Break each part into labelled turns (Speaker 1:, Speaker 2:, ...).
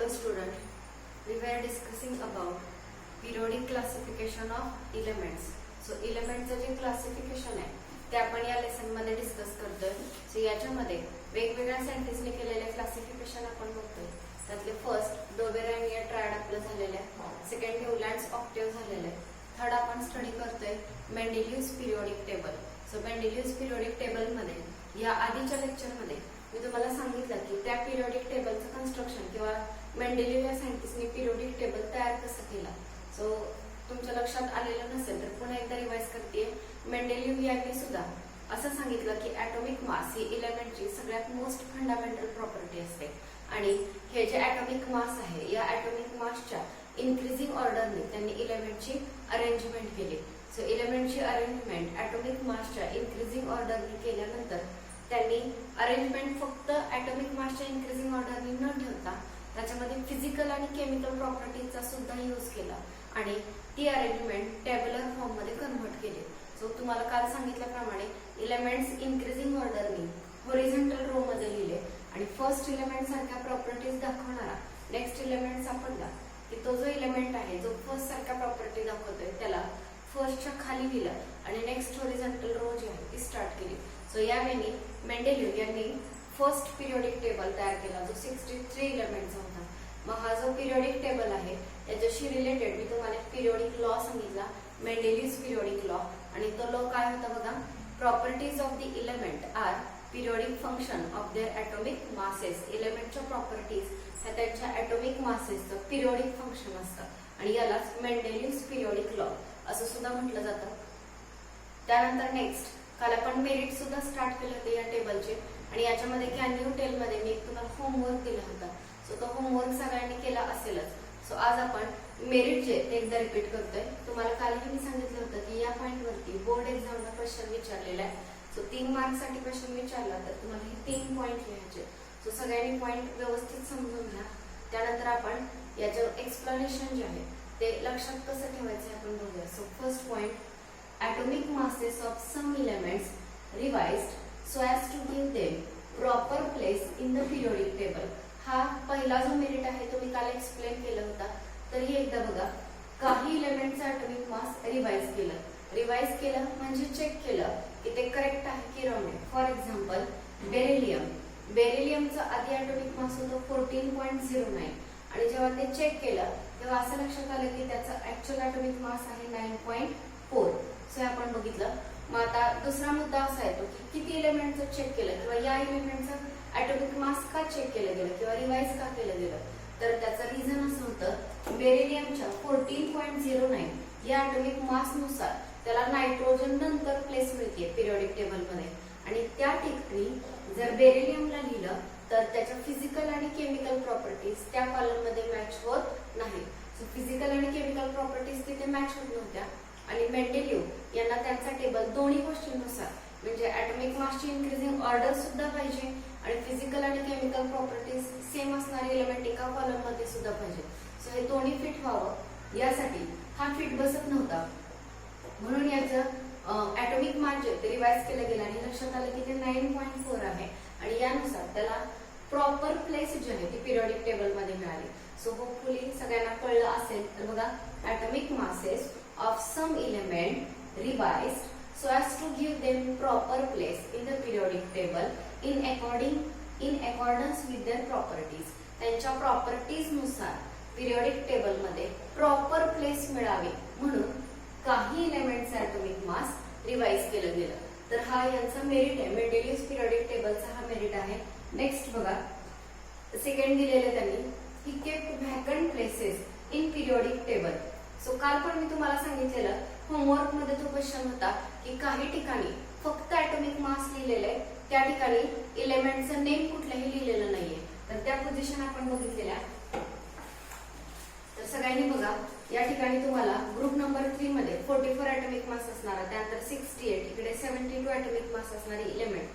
Speaker 1: Hello student, we were discussing about periodic classification of elements. So elements जे classification आहे ते आपण या लेसन मध्ये डिस्कस करतोय. सो याच्यामध्ये वेगवेगळ्या सायंटिस्टने केलेले क्लासिफिकेशन आपण बघतोय. त्यातले फर्स्ट डोबेरानिया ट्रायड आपलं झालेलं आहे, सेकंड न्यूलँड्स ऑक्टेव्ह झालेलं आहे, थर्ड आपण स्टडी करतोय Mendeleev's periodic table. So Mendeleev's periodic table मध्ये या आधीच्या लेक्चर मध्ये मी तुम्हाला सांगितलं की त्या पिरियोडिक टेबलचं कन्स्ट्रक्शन किंवा मेंडेलिव या सायंटिस्टने पिरियोडिक टेबल तयार कसा केला. सो तुमच्या लक्षात आलेलं नसेल तर पुन्हा एकदा रिवाइज करते. मेंडेलिव यांनी सुद्धा असं सांगितलं की ॲटॉमिक मास ही इलेमेंटची सगळ्यात मोस्ट फंडामेंटल प्रॉपर्टी असते आणि हे जे ॲटॉमिक मास आहे या ॲटॉमिक मासच्या इन्क्रीजिंग ऑर्डरने त्यांनी इलेमेंटची अरेंजमेंट केली. सो इलेमेंटची अरेंजमेंट ॲटॉमिक मासच्या इन्क्रीजिंग ऑर्डरने केल्यानंतर त्यांनी अरेंजमेंट फक्त ॲटॉमिक मासच्या इन्क्रीजिंग ऑर्डरने न ठेवता त्याच्यामध्ये फिजिकल आणि केमिकल प्रॉपर्टीचा सुद्धा यूज केला आणि ती अरेंजमेंट टेबुलर फॉर्म मध्ये कन्व्हर्ट केली. सो तुम्हाला काल सांगितल्याप्रमाणे इलेमेंट्स इन्क्रीजिंग ऑर्डरने हॉरिझॉन्टल रो मध्ये लिहिले आणि फर्स्ट इलेमेंट सारख्या प्रॉपर्टीज दाखवणारा नेक्स्ट इलेमेंट सापडला की तो जो इलेमेंट आहे जो फर्स्ट सारख्या प्रॉपर्टी दाखवतोय त्याला फर्स्टच्या खाली लिहिलं आणि नेक्स्ट हॉरिझॉन्टल रो जी आहे ती स्टार्ट केली. सो यावेळी मेंडेलिव यांनी फर्स्ट पिरियोडिक टेबल तयार केला जो 63 इलेमेंटचा होता. मग हा जो पिरियोडिक टेबल आहे त्याच्याशी रिलेटेड मी तुम्हाला पिरियोडिक लॉ सांगितला, मेंडेलिव्स पिरियोडिक लॉ. आणि तो लॉ काय होता बघा, properties of the element are periodic function of their atomic masses. इलेमेंटच्या प्रॉपर्टीज ह्या त्यांच्या ॲटॉमिक मासेसचं पिरियोडिक फंक्शन असतं आणि यालाच मेंडेलिव्स पिरियोडिक लॉ असं सुद्धा म्हटलं जातं. त्यानंतर नेक्स्ट काल आपण मेरिट सुद्धा स्टार्ट केले होते या टेबलचे आणि याच्यामध्ये कॅन यू टेल मध्ये मी तुम्हाला होमवर्क दिला होता. सो तो होमवर्क सगळ्यांनी केला असेलच. सो आज आपण मेरिट जे ते एकदा रिपीट करतोय. तुम्हाला कालही मी सांगितलं होतं की या पॉइंट वरती बोर्ड एक्झामला क्वेश्चन विचारलेला आहे. सो 3 मार्क्स साठी क्वेश्चन विचारला तर तुम्हाला हे 3 पॉइंट लिहायचे. सो सगळ्यांनी पॉइंट व्यवस्थित समजून घ्या. त्यानंतर आपण याचं एक्सप्लेनेशन जे आहे ते लक्षात कसं ठेवायचं आपण बघूया. So first point, atomic masses of some elements revised so as to give them proper place in the periodic table. हा पहिला जो मेरिट आहे तो मी काल एक्सप्लेन केला होता. तर हे एकदा बघा, काही इलेमेंटचा ॲटॉमिक मास रिवाइज केलं. रिवाइज केलं म्हणजे चेक केलं की ते करेक्ट आहे की रॉंग आहे. For example beryllium. बेरिलियमचा आधी ॲटॉमिक मास होतो 14.09 आणि जेव्हा ते चेक केलं तेव्हा असं लक्षात आलं की त्याचा ऍक्च्युअल ॲटॉमिक मास आहे 9.4. सो आपण बघितलं. मग आता दुसरा मुद्दा असा येतो की किती इलेमेंटचं चेक केलं किंवा या इलेमेंटचं ॲटॉमिक मास का चेक केलं गेलं किंवा रिवाइज का केलं गेलं. तर त्याचं रिझन असं होतं, बेरिलियमच्या 14.09 या ॲटॉमिक मासनुसार त्याला नायट्रोजन नंतर प्लेस मिळते पिरियोडिक टेबलमध्ये आणि त्या ठिकाणी जर बेरिलियमला लिहिलं तर त्याच्या फिजिकल आणि केमिकल प्रॉपर्टीज त्या कॉलममध्ये मॅच होत नाही. सो फिजिकल आणि केमिकल प्रॉपर्टीज तिथे मॅच होत नव्हत्या आणि मेंडेलिव यांना त्यांचा टेबल दोन्ही गोष्टींनुसार म्हणजे ॲटॉमिक मासची इन्क्रीजिंग ऑर्डर सुद्धा पाहिजे आणि फिजिकल आणि केमिकल प्रॉपर्टीज सेम असणारे एलिमेंट एका कॉलम मध्ये सुद्धा पाहिजे. सो हे दोन्ही फिट व्हावं यासाठी हा फिट बसत नव्हता म्हणून याचं ॲटॉमिक मास जे ते रिवाइज केलं गेलं आणि लक्षात आलं की ते 9.4 आहे आणि यानुसार त्याला प्रॉपर प्लेस जी आहे ती पिरियोडिक टेबल मध्ये मिळाली. सो होपफुली सगळ्यांना कळलं असेल. तर बघा, atomic masses of some element revised so as to give them proper place in the periodic table in accordance with their properties. त्यांच्या प्रॉपर्टीज नुसार पिरियोडिक टेबल मध्ये प्रॉपर प्लेस मिळावी म्हणून काही इलेमेंटचा ॲटॉमिक मास रिवाइज केलं गेलं. तर हा यांचा मेरिट आहे, मेंडेलिव्स पिरियोडिक टेबलचा हा मेरिट आहे. नेक्स्ट बघा, सेकंड दिलेलं त्यांनी, he kept vacant places in periodic table. So काल पण मी तुम्हाला सांगितलेलं होमवर्क मध्ये तो क्वेश्चन होता की काही ठिकाणी फक्त ॲटॉमिक मास लिहिलेलं आहे, त्या ठिकाणी इलेमेंटचं नेम कुठलंही लिहिलेलं नाहीये. तर त्या पोझिशन आपण बघितलेल्या. तर सगळ्यांनी बघा, या ठिकाणी तुम्हाला ग्रुप नंबर 3 मध्ये 44 ॲटॉमिक मास असणारा, त्यानंतर 68 इकडे 72 ॲटॉमिक मास असणारी इलेमेंट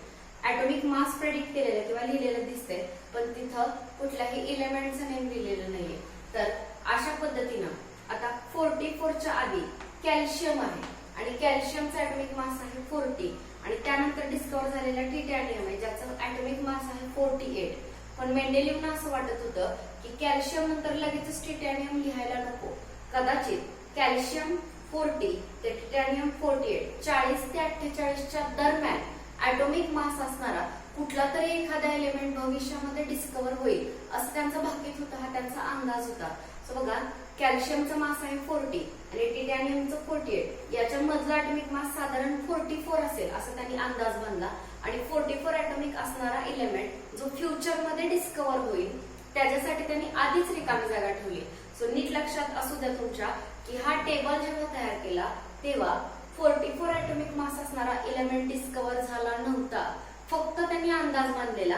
Speaker 1: ॲटॉमिक मास प्रेडिक्ट केलेलं किंवा लिहिलेलं दिसतंय पण तिथं कुठल्याही इलेमेंटचं नेम लिहिलेलं नाहीये. तर अशा पद्धतीनं आता 44च्या आधी कॅल्शियम आहे आणि कॅल्शियमचा ॲटॉमिक मास आहे 40 आणि त्यानंतर डिस्कवर झालेला टिटॅनियम आहे ज्याचा ॲटॉमिक मास आहे 48. पण मेंडेलिव्हना असं वाटत होतं की कॅल्शियम नंतर लगेचच टिटॅनियम लिहायला नको. कदाचित कॅल्शियम 40 ते टिटॅनियम 48 40 ते 48च्या दरम्यान ॲटॉमिक मास असणारा कुठला तरी एखादा एलिमेंट भविष्यामध्ये डिस्कवर होईल असं त्यांचं भाकीत होतं, हा त्यांचा अंदाज होता. सो बघा, कॅल्शियमचा मास आहे 40 आणि टिटॅनियमचं 48, याच्या मधला ॲटॉमिक मास साधारण 44 असेल असं त्यांनी अंदाज बांधला. आणि 44 ॲटॉमिक असणारा एलिमेंट जो फ्युचरमध्ये डिस्कवर होईल त्याच्यासाठी त्यांनी आधीच रिकामी जागा ठेवली. सो नीट लक्षात असू द्या तुमच्या की हा टेबल जेव्हा तयार केला तेव्हा 44 ॲटॉमिक मास असणारा एलिमेंट डिस्कवर झाला नव्हता. फक्त त्यांनी अंदाज बांधलेला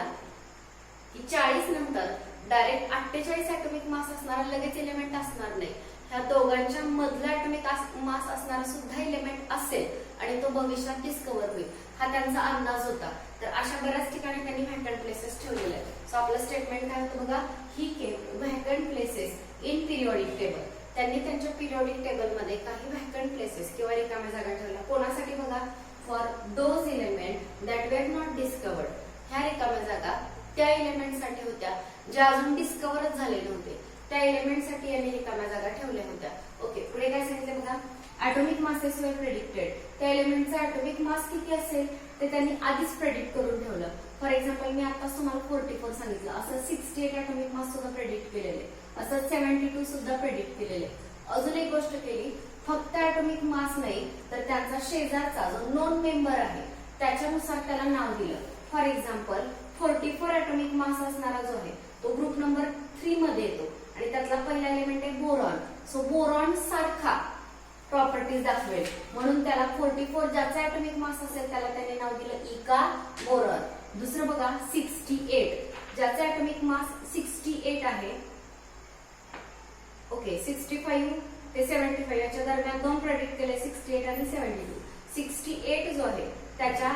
Speaker 1: की 40 नंतर डायरेक्ट 48 ॲटॉमिक मास असणारा लगेच एलिमेंट असणार नाही, ह्या दोघांच्या मधला ॲटॉमिक मास असणारा सुद्धा एलिमेंट असेल आणि तो भविष्यात डिस्कवर होईल, हा त्यांचा अंदाज होता. तर अशा बऱ्याच ठिकाणी त्यांनी व्हॅकंट प्लेसेस ठेवलेले आहेत. सो आपलं स्टेटमेंट काय होतं बघा, ही केम vacant places in periodic table. त्यांनी त्यांच्या पिरियॉडिक टेबलमध्ये काही व्हॅकंट प्लेसेस किंवा रिकाम्या जागा ठेवल्या. कोणासाठी बघा, for those element that were not discovered. ह्या रिकाम्या जागा त्या एलिमेंटसाठी होत्या ज्या अजून डिस्कवरच झाले नव्हते, त्या एलिमेंटसाठी यांनी रिकाम्या जागा ठेवल्या होत्या. ओके, पुढे काय सांगितलं बघा, ॲटॉमिक मासेस वर प्रेडिक्टेड. त्या एलिमेंटचा ॲटॉमिक मास किती असेल ते त्यांनी आधीच प्रेडिक्ट करून ठेवलं. फॉर एक्झाम्पल मी आताच तुम्हाला 44 सांगितलं, असं 68 ॲटॉमिक मास सुद्धा प्रेडिक्ट केलेले, असं 72 सुद्धा प्रेडिक्ट केलेले. अजून एक गोष्ट केली, फक्त ॲटॉमिक मास नाही तर त्याचा शेजारचा जो नोन मेंबर आहे त्याच्यानुसार त्याला नाव दिलं. फॉर एक्झाम्पल 44 ॲटॉमिक मास असणारा जो आहे तो ग्रुप नंबर 3 मध्ये येतो आणि त्यातला पहिला एलिमेंट आहे बोरॉन. सो बोरॉन सारखा प्रॉपर्टीज दाखवेल म्हणून त्याला 44 ज्याचा ॲटॉमिक मास असेल त्याला त्याने नाव दिलं इका बोरॉन. दुसरं बघा 68 ज्याचा ॲटॉमिक मास 68 आहे. ओके, 65 ते 75 याच्या दरम्यान दोन प्रेडिक्ट केले, 68 आणि 72. 68 जो आहे त्याच्या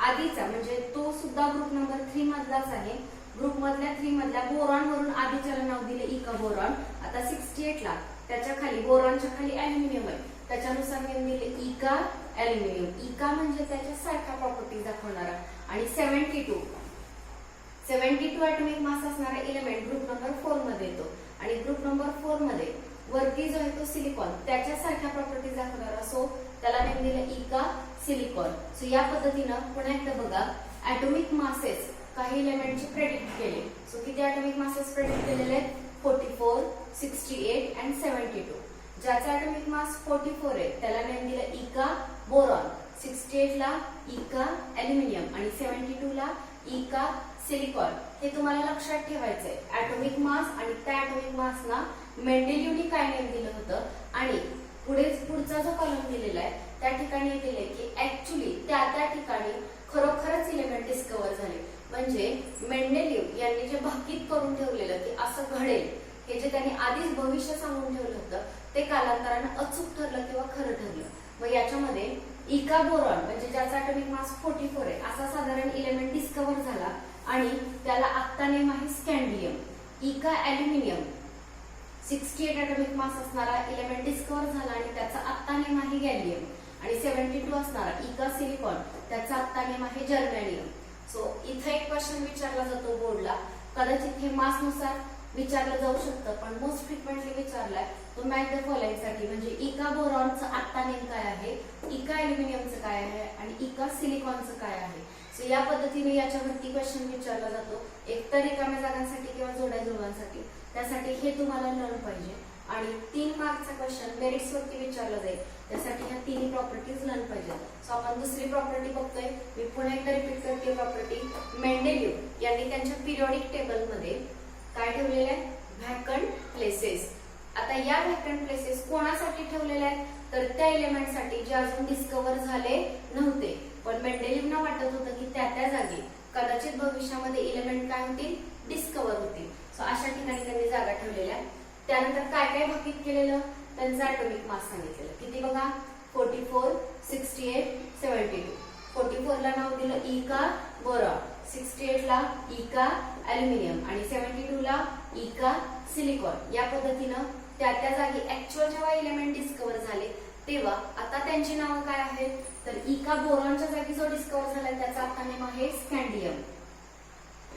Speaker 1: आधीचा म्हणजे तो सुद्धा ग्रुप नंबर 3 मधलाच आहे. ग्रुप मधल्या 3 मधल्या बोरॉन वरून आधीच्याला नाव दिले इका बोरॉन. आता 68 ला त्याच्या खाली बोरॉनच्या खाली अॅल्युमिनियम आहे, त्याच्यानुसार नेम दिले इका अॅल्युमिनियम. इका म्हणजे त्याच्या सारख्या प्रॉपर्टीज दाखवणारा. आणि 72 ॲटॉमिक मास असणारा एलिमेंट ग्रुप नंबर 4 मध्ये येतो आणि ग्रुप नंबर 4 मध्ये वरती जो आहे तो सिलिकॉन, त्याच्या सारख्या प्रॉपर्टीज दाखवणारा, सो त्याला नेम दिलं इका सिलिकॉन. सो या पद्धतीनं पुन्हा एकदा बघा, ॲटॉमिक मासेस काही एलिमेंटचे प्रेडिक्ट केले. सो किती ॲटॉमिक मासेस प्रेडिक्ट केलेले आहेत, 44, 68 आणि 72. ज्याचा ॲटॉमिक मास 44 आहे त्याला नेम दिलं इका बोरॉन, 68 ला इका अॅल्युमिनियम आणि 72 ला इका सिलिकॉन. हे तुम्हाला लक्षात ठेवायचंय. ॲटॉमिक मास आणि त्या ॲटॉमिक मासना मेंडेलिव्हनी काय नेम दिलं होतं आणि पुढचा जो कॉलम दिलेला आहे त्या ठिकाणी दिले की ऍक्च्युली त्या ठिकाणी खरोखरच एलिमेंट डिस्कवर झाले. म्हणजे मेंडेलिव्ह यांनी जे भाकीत करून ठेवलेलं की असं घडेल, हे जे त्यांनी आधीच भविष्य सांगून ठेवलं होतं ते कालांतरानं अचूक ठरलं किंवा खरं ठरलं. मग याच्यामध्ये इका बोरॉन म्हणजे ज्याचा ॲटॉमिक मास 44 आहे असा साधारण एलिमेंट डिस्कवर झाला आणि त्याला आत्ता नेम आहे स्कँडियम. इका अॅल्युमिनियम 68 ॲटॉमिक मास असणारा एलिमेंट डिस्कवर झाला आणि त्याचा आत्ता नेम आहे गॅलियम. आणि 72 असणारा इका सिलिकॉन त्याचा आत्ता नेम आहे जर्मेनियम. सो इथे एक क्वेश्चन विचारला जातो बोर्डला, कदाचित हे मास नुसार विचारलं जाऊ शकतं पण मोस्ट फ्रिक्वेंटली विचारलाय तो मॅच द फॉलोइंग साठी. म्हणजे इका बोरॉनचं आत्ता नेम काय आहे, इका अॅल्युमिनियमचं काय आहे आणि इका सिलिकॉनचं काय आहे. सो या पद्धतीने याच्यावरती क्वेश्चन विचारला जातो, एकतर रिकाम्या जागांसाठी किंवा जोड्या जुळवांसाठी. त्यासाठी हे तुम्हाला लर्न पाहिजे. आणि 3 मार्कचा क्वेश्चन मेरिट्स वरती विचारला जाईल, त्यासाठी ह्या तिन्ही प्रॉपर्टीज लर्न पाहिजेत. सो आपण दुसरी प्रॉपर्टी बघतोय. मी पुन्हा एकदा रिपीट करते प्रॉपर्टी. मेंडेलिव्ह यांनी त्यांच्या पिरियॉडिक टेबलमध्ये काय ठेवलेलं आहे, व्हॅकंट प्लेसेस. आता या व्हॅकंट प्लेसेस कोणासाठी ठेवलेल्या आहेत तर त्या एलिमेंटसाठी जे अजून डिस्कवर झाले नव्हते. पण मेंडेलिव्हना वाटत होतं की त्या जागी कदाचित भविष्यामध्ये एलिमेंट काय होतील, डिस्कवर होतील. सो अशा ठिकाणी त्यांनी जागा ठेवलेल्या. त्यानंतर काय काय भाकीत केलेलं, त्यांचा ॲटॉमिक मास सांगितलेलं. किती बघा, 44, 68, 72. 44 ला नाव दिलं इका बोरॉन, 68 ला इका अॅल्युमिनियम आणि 72 ला इका सिलिकॉन. या पद्धतीनं त्या जागी ऍक्च्युअल जेव्हा एलिमेंट डिस्कवर झाले तेव्हा आता त्यांची नावं काय आहेत तर इका बोरॉनच्या जागी जो डिस्कवर झालाय त्याचा आता नेम आहे स्कँडियम.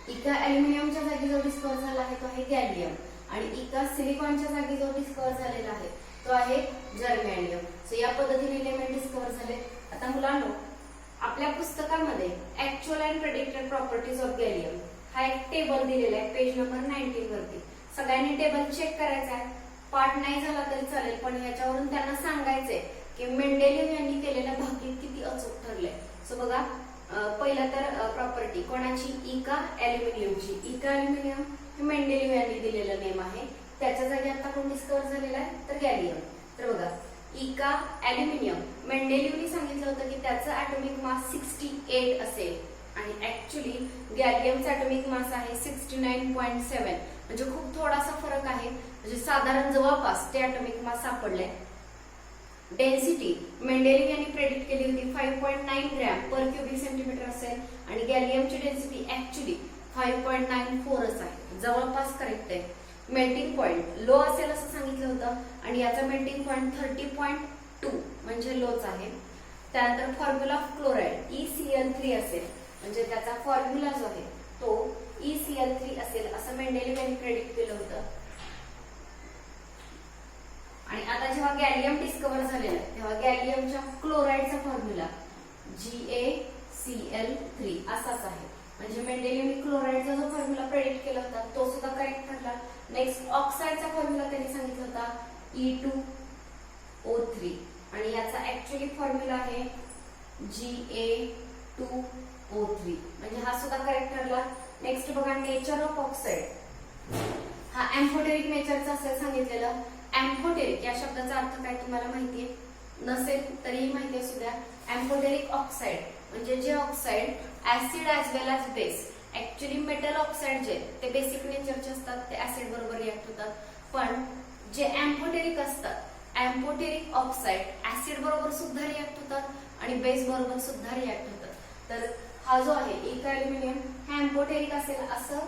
Speaker 1: इका अल्युमिनियमच्या जागी जो डिस्कवर झाला आहे तो आहे गॅलियम आणि इका सिलिकॉनच्या जागी जो डिस्कवर झालेला आहे तो आहे जर्मेनियम. सो या पद्धतीने इलेमेंट डिस्कवर झाले. आता मुलांनो, आपल्या पुस्तकामध्ये actual and predicted properties of gallium हा एक टेबल दिलेला आहे पेज नंबर 19 वरती. सगळ्यांनी टेबल चेक करायचा आहे. पाठ नाही झाला तरी चालेल, पण ह्याच्यावरून त्यांना सांगायचंय की मेंडेलिव्ह यांनी केलेल्या भाकीत किती अचूक ठरले. सो बघा, पहिला तर प्रॉपर्टी कोणाची, इका अल्युमिनियमची. इका अल्युमिनियम हे मेंडेलिव्ह यांनी दिलेलं नेम आहे. त्याच्या जागी आता कोण डिस्कवर झालेला आहे तर गॅलियम. तर बघा, इका अल्युमिनियम मेंडेलिव्हनी सांगितलं होतं की त्याचं ॲटॉमिक मास 68 असेल आणि ऍक्च्युली गॅलियमचा ॲटॉमिक मास आहे 69.7, म्हणजे खूप थोडासा फरक आहे, म्हणजे साधारण जवळपास ते ॲटॉमिक मास सापडले. डेन्सिटी मेंडेलिव्ह यांनी प्रेडिक्ट केली होती 5.9 ग्रॅम पर क्युबिक सेंटीमीटर असेल आणि गॅलियमची डेन्सिटी ऍक्च्युली 5.94च आहे, जवळपास करेक्ट आहे. मेल्टिंग पॉइंट लो असेल असं सांगितलं होतं आणि याचा मेल्टिंग पॉइंट 30.2 म्हणजे लोच आहे. त्यानंतर फॉर्म्युला ऑफ क्लोराईड ECl3 असेल, म्हणजे त्याचा फॉर्म्युला जो आहे तो ECl3 असेल असं मेंडेलिव्ह यांनी प्रेडिक्ट केलं होतं. आणि आता जेव्हा गॅलियम डिस्कवर झालेला आहे तेव्हा गॅलियमच्या क्लोराईडचा फॉर्म्युला GaCl3 असाच आहे. म्हणजे मेंडेलिव्हने क्लोराईडचा जो फॉर्म्युला प्रेडिक्ट केला होता तो सुद्धा करेक्ट ठरला. नेक्स्ट ऑक्साईडचा फॉर्म्युला त्यांनी सांगितलं होता E2O3 आणि याचा ऍक्च्युअली फॉर्म्युला आहे Ga2O3, म्हणजे हा सुद्धा करेक्ट ठरला. नेक्स्ट बघा, नेचर ऑफ ऑक्साईड हा एम्फोटेरिक नेचरचा असेल सांगितलेलं. एम्फोटेरिक या शब्दाचा अर्थ काय तुम्हाला माहितीये, नसेल तरीही माहिती असू द्या. एम्फोटेरिक ऑक्साईड म्हणजे जे oxide acid as well as base. Actually metal oxide जे ते बेसिक नेचरचे असतात, ते ऍसिड बरोबर रिॲक्ट होतात, पण जे एम्फोटेरिक असतात, एम्फोटेरिक ऑक्साईड ऍसिड बरोबर सुद्धा रिॲक्ट होतात आणि बेस बरोबर सुद्धा रिॲक्ट होतात. तर हा जो आहे इका अल्युमिनियम हा एम्फोटेरिक असेल असं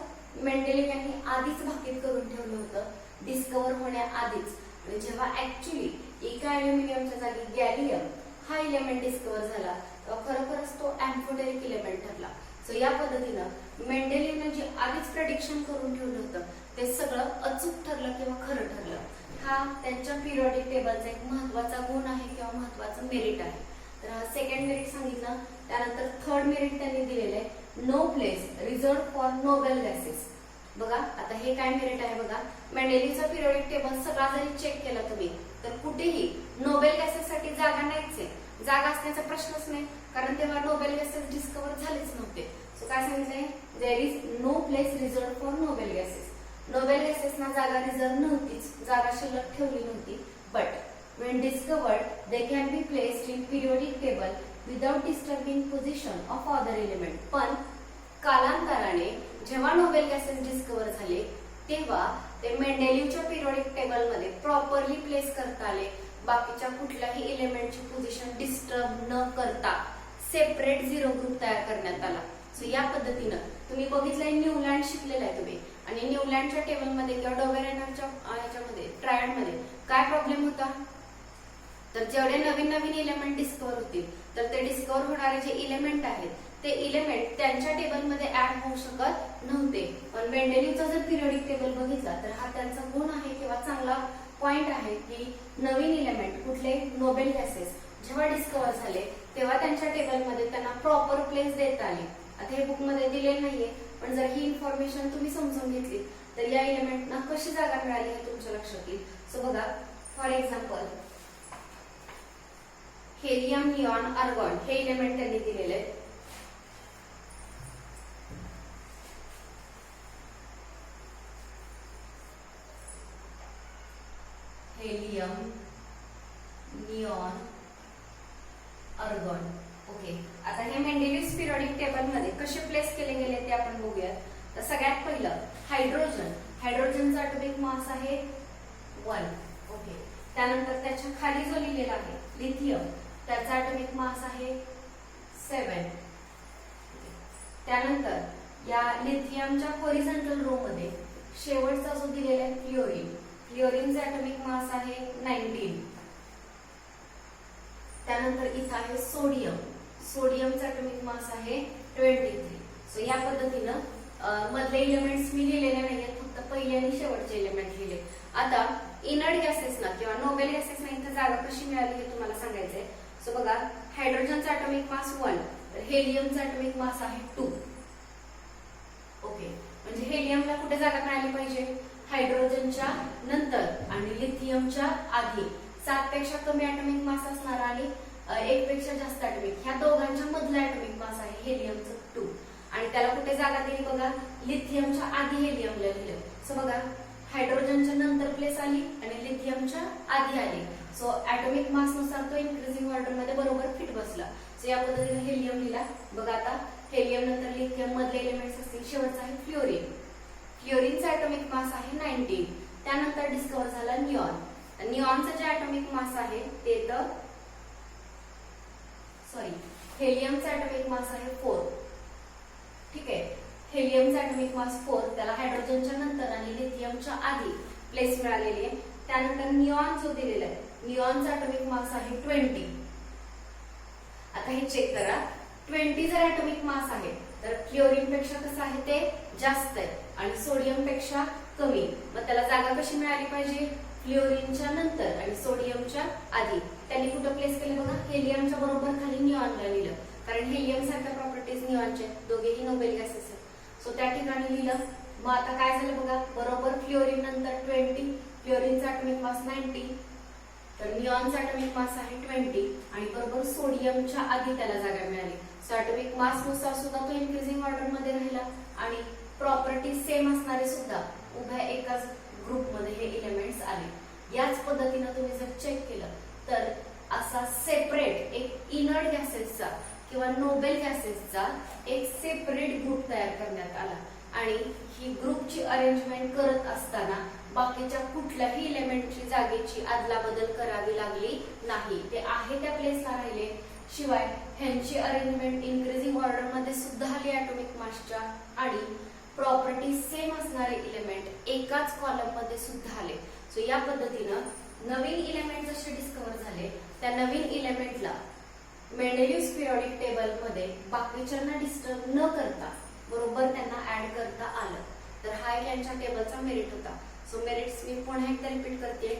Speaker 1: मेंडेलिव्ह यांनी आधीच भाकीत करून ठेवलं होतं डिस्कवर होण्याआधीच. आणि जेव्हा ऍक्च्युली इका अल्युमिनियमच्या जागी गॅलियम हा इलेमेंट डिस्कवर झाला तेव्हा खरोखरच तो एम्फोटेरिक इलेमेंट ठरला. सो या पद्धतीनं मेंडेलिव्हने जे आधीच प्रेडिक्शन करून ठेवलं होतं ते सगळं अचूक ठरलं किंवा खरं ठरलं. हा त्यांच्या पिरियॉडिक टेबलचा एक महत्वाचा गुण आहे किंवा महत्वाचं मेरिट आहे. तर सेकंड मेरिट सांगितलं. त्यानंतर थर्ड मेरिट त्यांनी दिलेलं आहे, no place reserve for noble gases. बघा आता हे काय मेरिट आहे बघा, मेंडेलिव्हचा पिरियॉडिक टेबल सगळा जरी चेक केला तुम्ही तर कुठेही नोबेल गॅसेससाठी जागा नाहीच आहे. जागा असण्याचा प्रश्नच नाही, कारण तेव्हा नोबेल गॅसेस डिस्कवर झालेच नव्हते. सो काय सांगितलंय, there is no place reserve for noble gases. Noble गॅसेसना जागा रिझर्व नव्हतीच, जागा शिल्लक ठेवली नव्हती. But when discovered they can be placed in periodic table without disturbing position of other element. पण कालांतराने जेव्हा नोबेल गॅसेस डिस्कवर झाले तेव्हा ते मेंडेलिव्हच्या पिरियॉडिक टेबल मध्ये प्रॉपरली प्लेस करता आले. बाकीच्या कुठल्याही एलिमेंटची पोझिशन डिस्टर्ब न करता सेपरेट झिरो ग्रुप तयार करण्यात आला. सो या पद्धतीनं तुम्ही बघितलंय, न्यूलँड शिकलेला आहे तुम्ही, आणि न्यूलँडच्या टेबलमध्ये किंवा डोबेरेनरच्या ह्याच्यामध्ये ट्रायडमध्ये काय प्रॉब्लेम होता, तर जेवढे नवीन नवीन इलेमेंट डिस्कवर होतील तर ते डिस्कवर होणारे जे इलेमेंट आहेत ते इलेमेंट त्यांच्या टेबलमध्ये ऍड होऊ शकत नव्हते. पण मेंडेलिव्हचा जर पिरियॉडिक टेबल बघितला तर हा त्यांचा गुण आहे किंवा चांगला पॉइंट आहे की नवीन इलेमेंट कुठले नोबेल गॅसेस जेव्हा डिस्कवर झाले तेव्हा त्यांच्या टेबलमध्ये त्यांना प्रॉपर प्लेस देता आली. आता हे बुकमध्ये दिले नाहीये, पण जर ही इन्फॉर्मेशन तुम्ही समजून घेतली तर या इलेमेंटना कशी जागा मिळाली हे तुमच्या लक्षात येईल. सो बघा, for example helium, neon, argon हे इलेमेंट त्यांनी दिलेले आहेत. Helium, neon, argon. ओके, आता हे मेंडेलिव्ह पिरियॉडिक टेबल मध्ये कसे प्लेस केले गेले ते आपण बघूया. तर सगळ्यात पहिलं हायड्रोजन. हायड्रोजनचा ॲटॉमिक मास आहे 1. ओके, त्यानंतर त्याच्या खाली जो लिहिलेला आहे लिथियम, त्याचा ॲटॉमिक मास आहे 7. त्यानंतर या लिथियमच्या हॉरिझॉन्टल रो मध्ये शेवटचा जो दिलेला आहे फ्लोरीन, फ्लोरीनचा ॲटॉमिक मास आहे 19. त्यानंतर इथं आहे सोडियम, सोडियमचा ॲटॉमिक मास आहे 23. सो या पद्धतीनं मधले इलेमेंट्स मी लिहिलेले नाहीये, फक्त पहिले आणि शेवटचे इलेमेंट लिहिले. आता इनर्ट गॅसेसना किंवा नोबेल गॅसेसना इथे जागा कशी मिळाली हे तुम्हाला सांगायचंय. सो बघा, हायड्रोजनचा ॲटॉमिक मास 1, हेलियमचा ॲटॉमिक मास आहे 2. ओके, म्हणजे हेलियमला कुठे जागा मिळाली पाहिजे? हायड्रोजनच्या नंतर आणि लिथियमच्या आधी. 7 पेक्षा कमी ॲटॉमिक मास असणारा आणि 1 पेक्षा जास्त ॲटॉमिक, ह्या दोघांच्या मधला ॲटॉमिक मास आहे हेलियमचं 2. आणि त्याला कुठे जागा दिली बघा? लिथियमच्या आधी हेलियमला लिहिलं. सो बघा, हायड्रोजनच्या नंतर प्लेस आली आणि लिथियमच्या आधी आली. सो ॲटॉमिक मास नुसार तो इन्क्रीजिंग ऑर्डर मध्ये बरोबर फिट बसला. सो या पद्धतीने हेलियम लिहिला. बघा, आता हेलियम नंतर लिथियम मधले एलिमेंट्स असतील. शेवटचा आहे फ्लोरीन. फ्लोरीनचा ॲटॉमिक मास आहे 19. त्यानंतर डिस्कवर झाला निऑन. निऑनचं जे ॲटॉमिक मास आहे ते तर हेलियमचा ॲटॉमिक मास आहे 4. ठीक आहे, हेलियमचा ॲटॉमिक मास 4, त्याला हायड्रोजनच्या नंतर आणि लिथियमच्या आधी प्लेस मिळालेली आहे. त्यानंतर निऑन जो दिलेला आहे, निऑनचा ॲटॉमिक मास आहे 20. आता हे चेक करा, 20 जर ॲटॉमिक मास आहे तर क्लोरीन पेक्षा कसं आहे ते जास्त आहे आणि सोडियम पेक्षा कमी. मग त्याला जागा कशी मिळाली पाहिजे? फ्लोरीनच्या नंतर आणि सोडियमच्या आधी. त्यांनी कुठं प्लेस केलं बघा? हेलियमच्या बरोबर खाली निऑनला लिहिलं, कारण हेलियम सारख्या प्रॉपर्टीज निऑनचे, दोघेही नोबेल गॅसेस आहेत. सो त्या ठिकाणी लिहिलं. मग आता काय झालं बघा? बरोबर फ्लोरीन नंतर 20, फ्लोरीनचा ॲटॉमिक मास 90, तर निऑनचा ॲटॉमिक मास आहे 20 आणि बरोबर सोडियमच्या आधी त्याला जागा मिळाली. सो ॲटॉमिक मास नुसार सुद्धा तो इन्क्रीजिंग ऑर्डर मध्ये राहिला आणि प्रॉपर्टीज सेम असणारे सुद्धा उभ्या एकाच ग्रुपमध्ये हे इलेमेंट्स आले. याच पद्धतीने तुम्ही जर चेक केलं तर असा सेपरेट एक इनर्ट गॅसेसचा किंवा नोबेल गॅसेसचा एक सेपरेट ग्रुप तयार करण्यात आला आणि ही ग्रुपची अरेंजमेंट करत असताना बाकीच्या कुठल्याही इलेमेंटची जागेची अदलाबदल करावी लागली नाही. ते आहे त्या प्लेसला राहिले. शिवाय ह्यांची अरेंजमेंट इन्क्रीजिंग ऑर्डर मध्ये सुद्धा आली ॲटॉमिक मासच्या आणि प्रॉपर्टी सेम असणारे इलेमेंट एकाच कॉलम मध्ये सुद्धा आले. सो या पद्धतीनं नवीन इलेमेंट जसे डिस्कवर झाले त्या नवीन इलेमेंटला मेंडेलिव्स पिरियडिक टेबल मध्ये बाकीच्यांना डिस्टर्ब न करता बरोबर त्यांना ऍड करता आलं. तर हा एक यांच्या टेबलचा मेरिट होता. सो मेरिट्स मी पुन्हा एकदा रिपीट करते.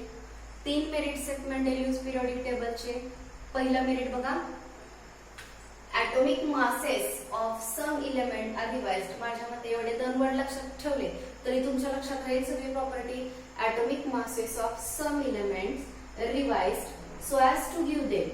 Speaker 1: 3 मेरिट्स आहेत मेंडेलिव्स पिरियडिक टेबलचे. पहिलं मेरिट बघा, atomic masses of some element are revised. माझ्या मते एवढे 2 वर्ड लक्षात ठेवले तरी तुमच्या लक्षात राहील सगळी property. Atomic masses of some elements revised so as to give them.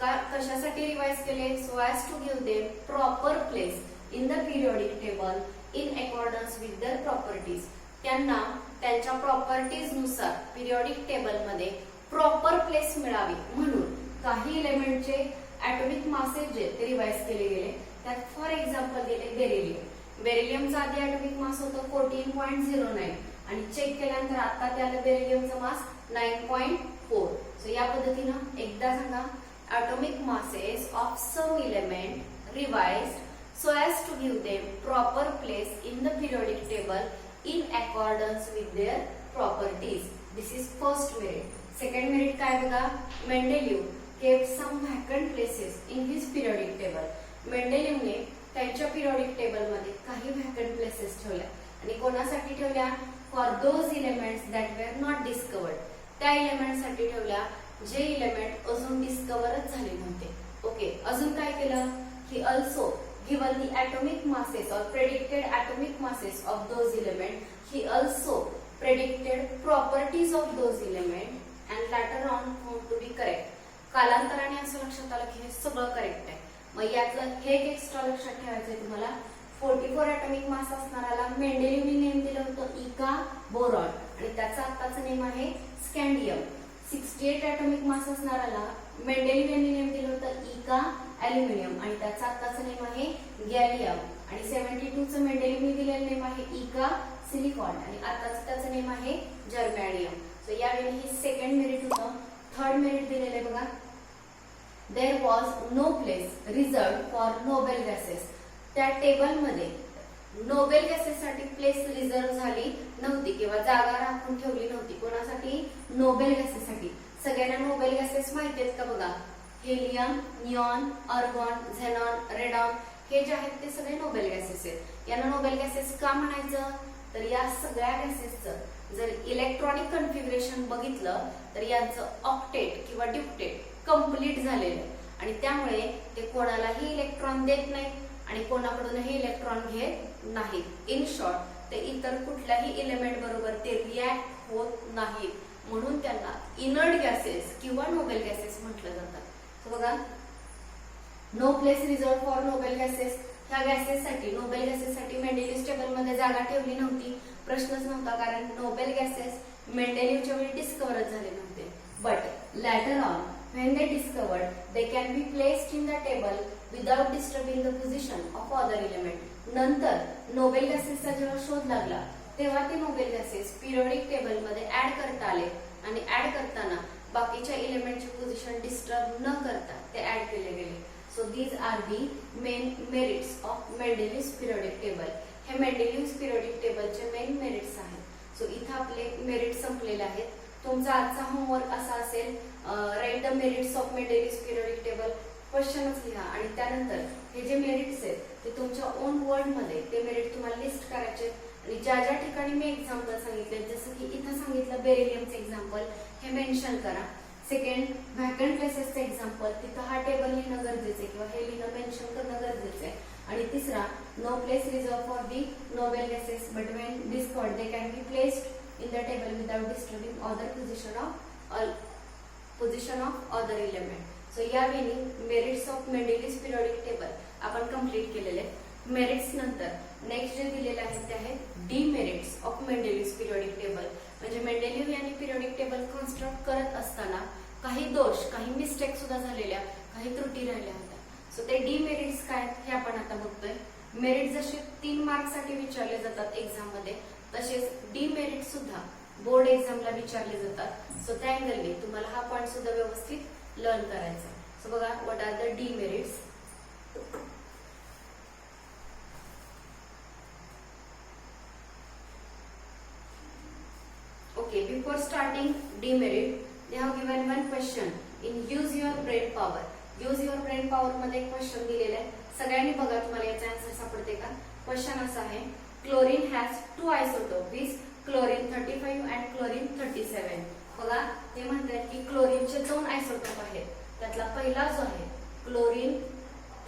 Speaker 1: कशासाठी रिवाइज केले? So as to give them proper place in the periodic table in accordance with their properties. त्यांना त्यांच्या प्रॉपर्टीज नुसार पिरियडिक टेबल मध्ये proper place मिळावी म्हणून काही इलेमेंटचे atomic masses जे ते रिवाइज केले गेले. त्यात फॉर एक्झाम्पल दिले बेरिलियम. बेरिलियमचा आधी ॲटॉमिक मास होतं 14.09 आणि चेक केल्यानंतर आता त्याला बेरिलियमचा मास 9.4. सो या पद्धतीनं एकदा सांगा, atomic masses of some element revised so as to give them proper place in the periodic table in accordance with their properties. This is first merit. Second merit काय बघा, मेंडेलिव्ह kept some vacant places in his periodic table. मेंडेलिव्हने त्यांच्या periodic table मध्ये काही vacant places ठेवल्या आणि कोणासाठी ठेवल्या? For those elements that were not discovered. त्या इलेमेंट साठी ठेवल्या जे इलेमेंट अजून डिस्कवरच झाले नव्हते. ओके, अजून काय केलं? He also given the atomic masses or predicted atomic masses of those element, he also predicted properties of those element and later on found to be correct. कालांतराने असं लक्षात आलं की हे सगळं करेक्ट आहे. मग यातलं हे एक एक्स्ट्रा लक्षात ठेवायचं आहे तुम्हाला. 44 ॲटॉमिक मास असणाऱ्याला मेंडेलिव्हने नेम दिलं होतं इका बोरॉन आणि त्याचा आत्ताचं नेम आहे स्कँडियम. 68 ॲटॉमिक मास असणाऱ्याला मेंडेलिव्हने नेम दिलं होतं इका ॲल्युमिनियम आणि त्याचा आत्ताचं नेम आहे गॅलियम. आणि 72 चं मेंडेलिव्हने दिलेलं नेम आहे इका सिलिकॉन आणि आताच त्याचं नेम आहे जर्मॅनियम. सो यावेळी ही सेकंड मेरिट होतं. थर्ड मेरिट दिलेले बघा, there was no place reserved for noble gases. त्या टेबलमध्ये नोबेल गॅसेससाठी प्लेस रिझर्व्ह झाली नव्हती किंवा जागा राखून ठेवली नव्हती. कोणासाठी? नोबेल गॅसेससाठी. सगळ्यांना नोबेल गॅसेस माहिती आहेत का बघा? Helium, neon, argon, xenon, radon हे जे आहेत ते सगळे नोबेल गॅसेस आहेत. यांना नोबेल गॅसेस का म्हणायचं, तर या सगळ्या गॅसेसचं जर इलेक्ट्रॉनिक कन्फिगरेशन बघितलं तर यांचं ऑक्टेट किंवा ड्युक्टेट कंप्लीट झालेलं आहे आणि त्यामुळे ते कोणालाही इलेक्ट्रॉन देत नाहीत आणि कोणाकडूनही इलेक्ट्रॉन घेत नाहीत. इन शॉर्ट ते इतर कुठल्याही एलिमेंट बरोबर ते रिॲक्ट होत नाहीत, म्हणून त्यांना इनर्ट गॅसेस किंवा नोबेल गॅसेस म्हटलं जातं. बघा, no place reserve for noble gases. ह्या गॅसेससाठी नोबेल गॅसेससाठी मेंडेलिव्ह टेबलमध्ये जागा ठेवली नव्हती, प्रश्नच नव्हता, कारण नोबेल गॅसेस मेंडेलिव्हच्या वेळी डिस्कव्हर झाले नव्हते. But later on when they discovered they can be placed in the table without disturbing the position of other element. नंतर नोबेल गॅसेसचा जेव्हा शोध लागला तेव्हा ते नोबेल गॅसेस पिरियोडिक टेबल मध्ये ऍड करता आले आणि ऍड करताना बाकीच्या एलिमेंटची पोझिशन डिस्टर्ब न करता ते ऍड केले गेले. So these are the main merits of Mendeleev periodic table. हे मेंडेलिव्ह पिरियोडिक टेबलचे मेन मेरिट्स आहेत. सो इथं आपले मेरिट संपलेले आहेत. तुमचा आजचा होमवर्क असा असेल, write the merits of Mendeleev periodic table, क्वेश्चनच लिहा आणि त्यानंतर हे जे मेरिट्स आहेत ते तुमच्या ओन वर्ड मध्ये ते मेरिट तुम्हाला लिस्ट करायचे आणि ज्या ज्या ठिकाणी मी एक्झाम्पल सांगितले, जसं की इथं सांगितलं बेरिलियमचं एक्झाम्पल, हे मेन्शन करा. सेकंड, व्हॅकंट प्लेसेसचं एक्झाम्पल, तिथं हा टेबल लिहिणं गरजेचं आहे किंवा हे लिहिणं मेन्शन करणं गरजेचं आहे. आणि तिसरा, no place reserve for the noble gases but when discovered they can be placed in the table without disturbing other position of other element. So या वेळी merits of Mendeleev periodic table आपण complete केलेले. Merits नंतर next जे दिलेले आहेत ते आहेत demerits of Mendeleev periodic table. म्हणजे मेंडेलिव्ह यांनी पिरियोडिक टेबल कन्स्ट्रक्ट करत असताना काही दोष, काही मिस्टेक सुद्धा झालेल्या, काही त्रुटी राहिल्या होत्या. सो ते डिमेरिट्स काय हे आपण आता बघतोय. मेरिट जसे 3 मार्क्ससाठी विचारले जातात एक्झाम मध्ये, तसेच डिमेरिट सुद्धा बोर्ड एक्झामला विचारले जातात. सो त्या अँगलने तुम्हाला हा पॉइंट सुद्धा व्यवस्थित लर्न करायचा. सो बघा, what are the demerits. Okay, before starting demerit, they have given one question in use your brain power. use your brain power मध्ये एक क्वेश्चन दिलेला आहे. सगळ्यांनी बघा, तुम्हाला याचा आन्सर सापडते का. क्वेश्चन असा आहे, chlorine has 2 isotope with chlorine 35 and chlorine 37. बघा, ते म्हणतात की क्लोरीनचे 2 आयसोटोप आहेत. त्यातला पहिला जो आहे क्लोरीन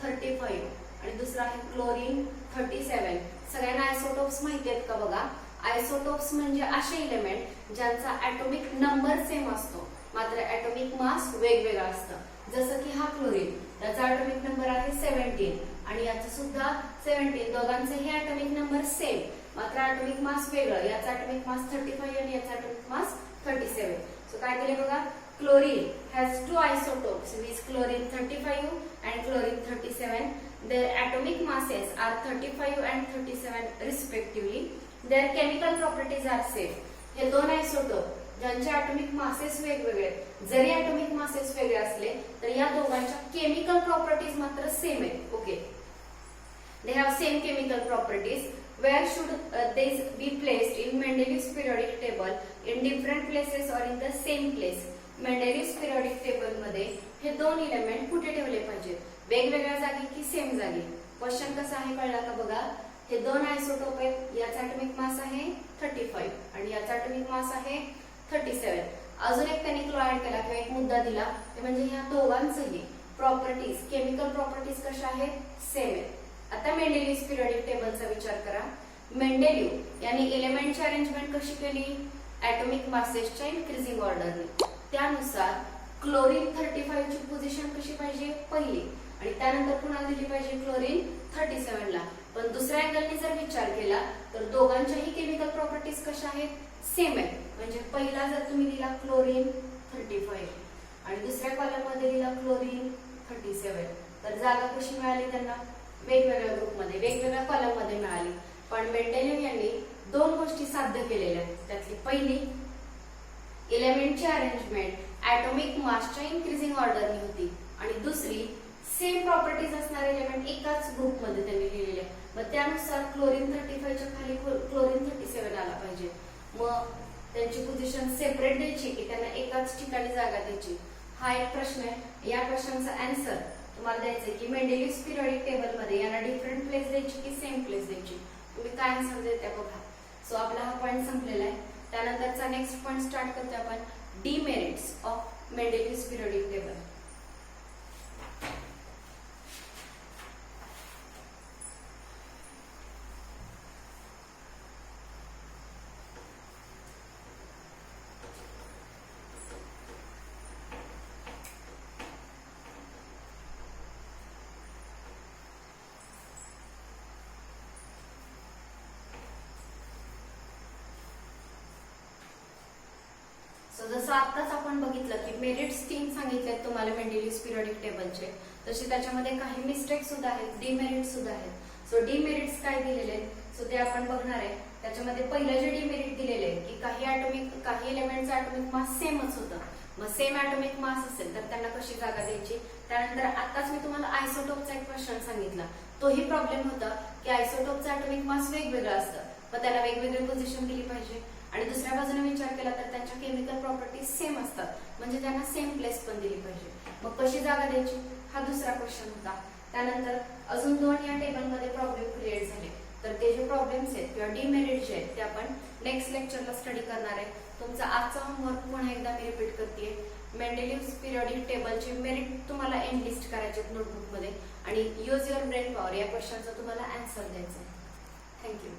Speaker 1: 35 आणि दुसरा आहे क्लोरीन 37. सगळ्यांना आयसोटोप्स माहिती आहेत का. बघा, आयसोटोप्स म्हणजे असे इलेमेंट ज्यांचा ॲटॉमिक नंबर सेम असतो मात्र ॲटॉमिक मास वेगवेगळा असतं. जसं की हा क्लोरीन, त्याचा ॲटॉमिक नंबर आहे 17 आणि याचा सुद्धा 17. दोघांचेही ॲटॉमिक नंबर सेम मात्र ॲटॉमिक मास वेगळं. याचा ॲटॉमिक मास 35 आणि याचा ॲटॉमिक मास 37. सो काय केले बघा, chlorine has 2 isotopes with chlorine 35 and chlorine 37. Their atomic masses are 35 and 37 respectively. Their chemical properties are same. हे 2 आयसोटोप ज्यांचे ॲटॉमिक मासेस वेगवेगळे, जरी ॲटॉमिक मासेस वेगळे असले तर या दोघांच्या केमिकल प्रॉपर्टीज मात्र सेम आहेत. Okay, they have same chemical properties. Where should these be placed in Mendeleev's periodic table? In different places or in the same place? Mendeleev's periodic table मध्ये हे 2 element कुठे ठेवले पाहिजेत, वेगवेगळ्या जागी की सेम जागी. क्वेश्चन कसा आहे कळला का. बघा, हे 2 आयसोटोप आहेत. याचा ॲटॉमिक मास आहे 35 आणि याचा ॲटॉमिक मास आहे 37. अजून एक त्यांनी क्लो ऍड केला किंवा एक मुद्दा दिला, ते म्हणजे ह्या दोघांचेही प्रॉपर्टीज, केमिकल प्रॉपर्टीज कशा आहेत, सेम आहेत. आता मेंडेलिव्ह पिरियोडिक टेबलचा विचार करा. मेंडेलिव्ह यांनी एलिमेंटची अरेंजमेंट कशी केली, ॲटॉमिक मासेसच्या इन्क्रीजिंग ऑर्डरने. त्यानुसार क्लोरीन 35 ची पोझिशन कशी पाहिजे, पहिली, आणि त्यानंतर पुन्हा दिली पाहिजे क्लोरीन 37 ला. पण दुसऱ्या अँगलने जर विचार केला तर दोघांच्याही केमिकल प्रॉपर्टीज कशा आहेत, सेम आहेत. म्हणजे पहिला जर तुम्ही दिला क्लोरीन 35 आणि दुसऱ्या कॉलम मध्ये दिला क्लोरीन 37 तर जागा कशी मिळाली त्यांना, वेगवेगळ्या ग्रुपमध्ये, वेगवेगळ्या कॉलम मध्ये मिळाली. पण मेंडेलिव्ह यांनी 2 गोष्टी साध्य केलेल्या. त्यातली पहिली, एलिमेंटची अरेंजमेंट ॲटॉमिक मासच्या इन्क्रीजिंग ऑर्डरने होती आणि दुसरी, सेम प्रॉपर्टीज असणारे एलिमेंट एकाच ग्रुपमध्ये त्यांनी लिहिलेले. मग त्यानुसार क्लोरीन 35 च्या खाली क्लोरीन 37 आला पाहिजे. मग त्यांची पोझिशन सेपरेट द्यायची की त्यांना एकाच ठिकाणी जागा द्यायची, हा एक प्रश्न आहे. या क्वेश्चनचा आन्सर तुम्हाला द्यायचंय की मेंडेलिव्स पिरियडिक टेबल मध्ये यांना डिफरंट प्लेस द्यायची की सेम प्लेस द्यायची, तुम्ही काय आन्सर देता बघा. सो आपला हा पॉईंट संपलेला आहे. त्यानंतरचा नेक्स्ट पॉईंट स्टार्ट करतोय आपण, डिमेरिट्स ऑफ मेंडेलिव्स पिरियडिक टेबल. जसं आत्ताच आपण बघितलं की मेरिट्स 3 सांगितले तुम्हाला मेंडेलिव्स पिरियडिक टेबलचे, तसे त्याच्यामध्ये काही मिस्टेक सुद्धा आहेत, डिमेरिट्स सुद्धा आहेत. सो डिमेरिट्स काय दिलेले आहेत, सो ते आपण बघणार आहे. त्याच्यामध्ये पहिलं जे डिमेरिट दिलेले आहे की काही एलिमेंटचा ॲटॉमिक मास सेमच होतं, मग सेम ॲटॉमिक मास असेल तर त्यांना कशी जागा द्यायची. त्यानंतर आताच मी तुम्हाला आयसोटोपचा एक क्वेश्चन सांगितला, तोही प्रॉब्लेम होता की आयसोटोपचा ॲटॉमिक मास वेगवेगळं असतं, मग त्याला वेगवेगळी पोझिशन दिली पाहिजे. आणि दुसऱ्या बाजूने विचार केला तर त्यांच्या केमिकल प्रॉपर्टीज सेम असतात, म्हणजे त्यांना सेम प्लेस पण दिली पाहिजे. मग कशी जागा द्यायची हा दुसरा क्वेश्चन होता. त्यानंतर अजून 2 या टेबलमध्ये प्रॉब्लेम क्रिएट झाले, तर ते जे प्रॉब्लेम्स आहेत किंवा डिमेरिट जे आहेत ते आपण नेक्स्ट लेक्चरला स्टडी करणार आहे. तुमचा आजचा होमवर्क पुन्हा एकदा मी रिपीट करते, मेंडेलिव्स पिरियडिक टेबलचे मेरिट तुम्हाला एंड लिस्ट करायचे नोटबुकमध्ये आणि यूज युअर ब्रेन पॉवर या क्वेश्चनचा तुम्हाला आन्सर द्यायचा आहे. थँक्यू.